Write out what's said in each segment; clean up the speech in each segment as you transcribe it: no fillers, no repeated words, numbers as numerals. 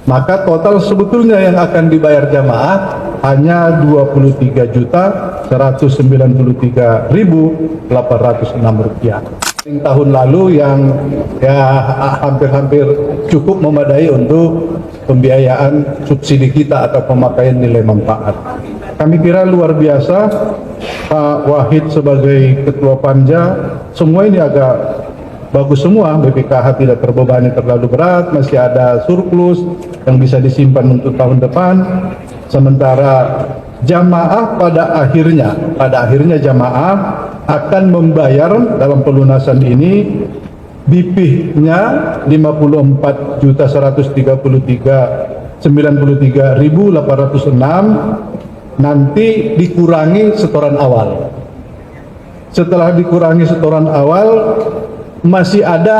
Maka total sebetulnya yang akan dibayar jamaah hanya 23.193.806 rupiah. Tahun lalu yang hampir-hampir cukup memadai untuk pembiayaan subsidi kita atau pemakaian nilai manfaat. Kami kira luar biasa, Pak Wahid sebagai Ketua Panja, semua ini agak bagus semua, BPKH tidak terbebani terlalu berat, masih ada surplus yang bisa disimpan untuk tahun depan. Sementara jamaah pada akhirnya jamaah akan membayar dalam pelunasan ini BP-nya 54.193.806 nanti dikurangi setoran awal. Setelah dikurangi setoran awal, masih ada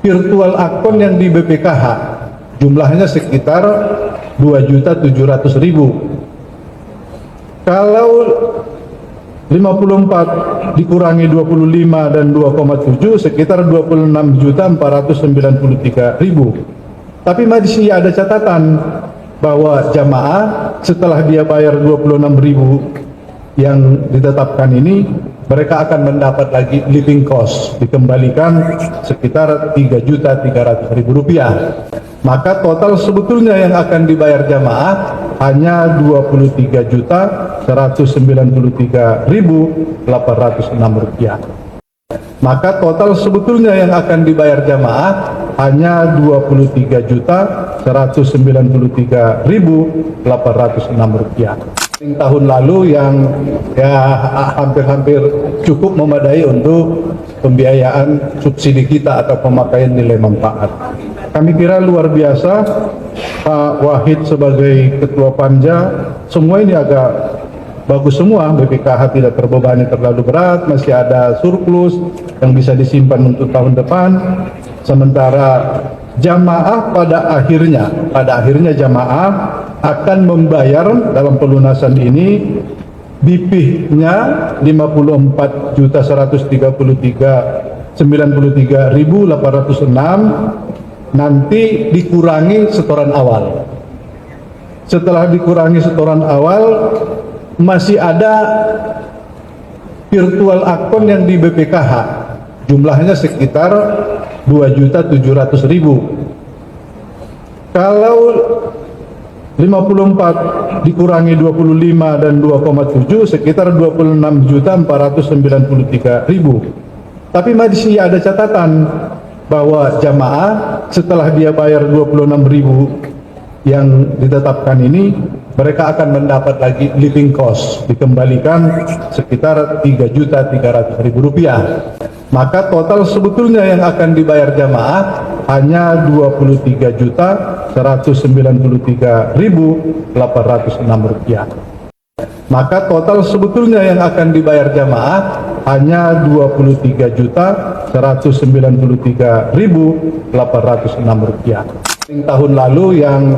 virtual akun yang di BPKH, jumlahnya sekitar 2.700.000. Kalau 54 dikurangi 25 dan 2,7 sekitar 26.493.000. Tapi masih ada catatan bahwa jamaah setelah dia bayar 26.000 yang ditetapkan ini, mereka akan mendapat lagi living cost, dikembalikan sekitar 3.300.000 rupiah. Maka total sebetulnya yang akan dibayar jamaah hanya 23.193.806 rupiah. Maka total sebetulnya yang akan dibayar jamaah hanya 23.193.806 rupiah. Tahun lalu yang hampir-hampir cukup memadai untuk pembiayaan subsidi kita atau pemakaian nilai manfaat. Kami kira luar biasa, Pak Wahid sebagai Ketua Panja, semua ini agak bagus semua, BPKH tidak terbebani terlalu berat, masih ada surplus yang bisa disimpan untuk tahun depan. Sementara jamaah pada akhirnya jamaah akan membayar dalam pelunasan ini BP-nya 54.193.806 nanti dikurangi setoran awal. Setelah dikurangi setoran awal, masih ada virtual akun yang di BPKH, jumlahnya sekitar 2.700.000. Kalau 54 dikurangi 25 dan 2,7 sekitar 26.493.000. Tapi masih ada catatan bahwa jamaah setelah dia bayar 26.000 yang ditetapkan ini, mereka akan mendapat lagi living cost, dikembalikan sekitar 3.300.000 rupiah. Maka total sebetulnya yang akan dibayar jamaah hanya 23.193.806 rupiah. Maka total sebetulnya yang akan dibayar jamaah hanya 23.193.806 rupiah. Tahun lalu yang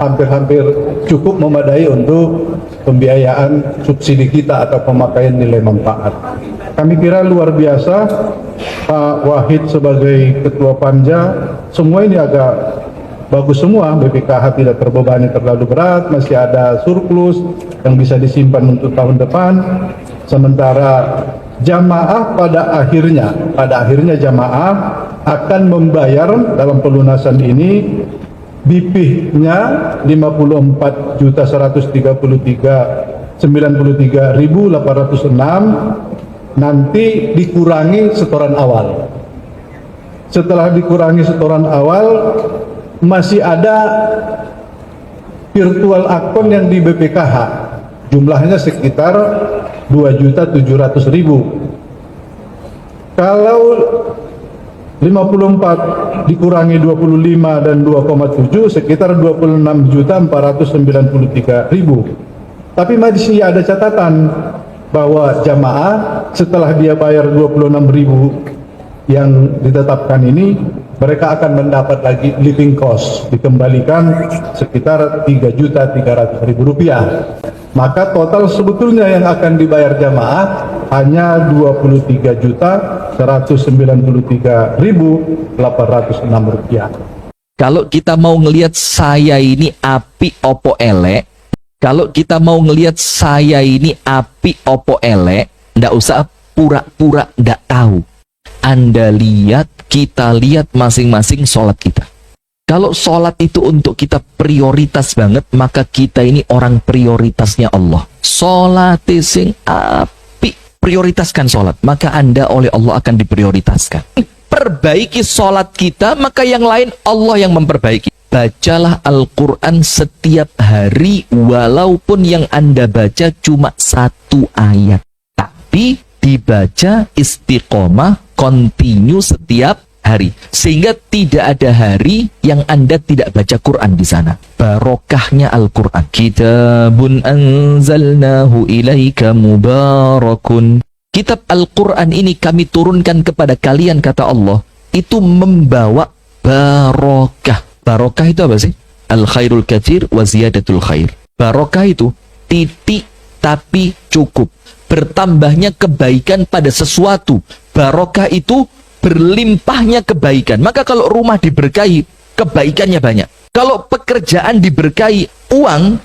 hampir-hampir cukup memadai untuk pembiayaan subsidi kita atau pemakaian nilai manfaat. Kami kira luar biasa, Pak Wahid sebagai Ketua Panja, semua ini agak bagus semua, BPKH tidak terbebani terlalu berat, masih ada surplus yang bisa disimpan untuk tahun depan. Sementara jamaah pada akhirnya jamaah akan membayar dalam pelunasan ini BP-nya 54.193.806 nanti dikurangi setoran awal. Setelah dikurangi setoran awal, masih ada virtual akun yang di BPKH, jumlahnya sekitar 2.700.000. Kalau 54 dikurangi 25 dan 2,7 sekitar 26.493.000. Tapi masih ada catatan bahwa jamaah setelah dia bayar 26.000 yang ditetapkan ini, mereka akan mendapat lagi living cost, dikembalikan sekitar 3.300.000 rupiah. Maka total sebetulnya yang akan dibayar jamaah hanya 23.193.806 rupiah. Kalau kita mau ngelihat saya ini api opo elek, kalau kita mau ngelihat saya ini api opo elek, ndak usah pura-pura ndak tahu. Anda lihat, kita lihat masing-masing sholat kita. Kalau sholat itu untuk kita prioritas banget, maka kita ini orang prioritasnya Allah. Sholat sing api, prioritaskan sholat, maka Anda oleh Allah akan diprioritaskan. Perbaiki sholat kita, maka yang lain Allah yang memperbaiki. Bacalah Al-Quran setiap hari, walaupun yang Anda baca cuma 1 ayat. Tapi dibaca istiqomah, continue setiap hari. Sehingga tidak ada hari yang Anda tidak baca Quran di sana. Barokahnya Al-Quran. Kitabun anzalnahu ilaika mubarakun. Kitab Al-Quran ini kami turunkan kepada kalian, kata Allah, itu membawa barokah. Barokah itu apa sih? Al-khairul katsir wa ziyadatul khair. Barokah itu titik tapi cukup. Bertambahnya kebaikan pada sesuatu. Barokah itu berlimpahnya kebaikan. Maka kalau rumah diberkahi, kebaikannya banyak. Kalau pekerjaan diberkahi, uang,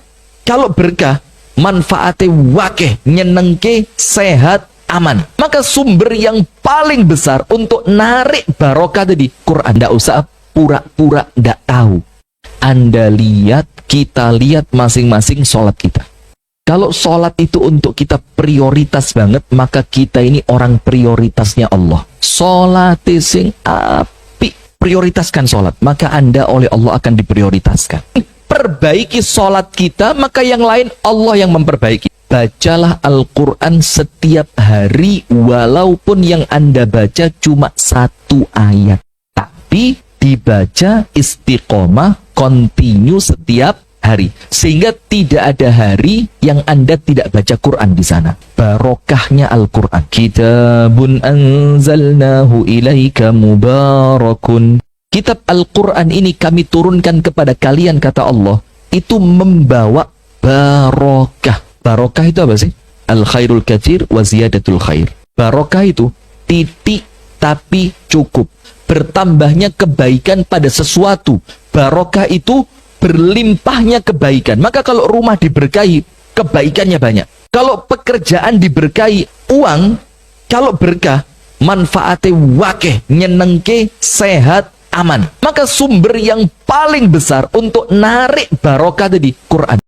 kalau berkah, manfaatnya wakeh, nyenengke, sehat, aman. Maka sumber yang paling besar untuk narik barokah tadi Quran. Tidak usah pura-pura tidak tahu. Anda lihat, kita lihat masing-masing sholat kita. Kalau sholat itu untuk kita prioritas banget, maka kita ini orang prioritasnya Allah. Sholat sing api, prioritaskan sholat, maka Anda oleh Allah akan diprioritaskan. Perbaiki sholat kita, maka yang lain Allah yang memperbaiki. Bacalah Al-Quran setiap hari, walaupun yang Anda baca cuma 1 ayat. Tapi dibaca istiqomah, continue setiap hari. Sehingga tidak ada hari yang Anda tidak baca Quran di sana. Barokahnya Al-Quran. Kitabun anzalnahu ilaika mubarakun. Kitab Al-Quran ini kami turunkan kepada kalian, kata Allah, itu membawa barokah. Barokah itu apa sih? Al-khairul katsir wa ziyadatul khair. Barokah itu titik tapi cukup. Bertambahnya kebaikan pada sesuatu. Barokah itu berlimpahnya kebaikan. Maka kalau rumah diberkahi, kebaikannya banyak. Kalau pekerjaan diberkahi, uang, kalau berkah, manfaatnya wakeh, nyenengke, sehat, aman. Maka sumber yang paling besar untuk narik barokah tadi Quran.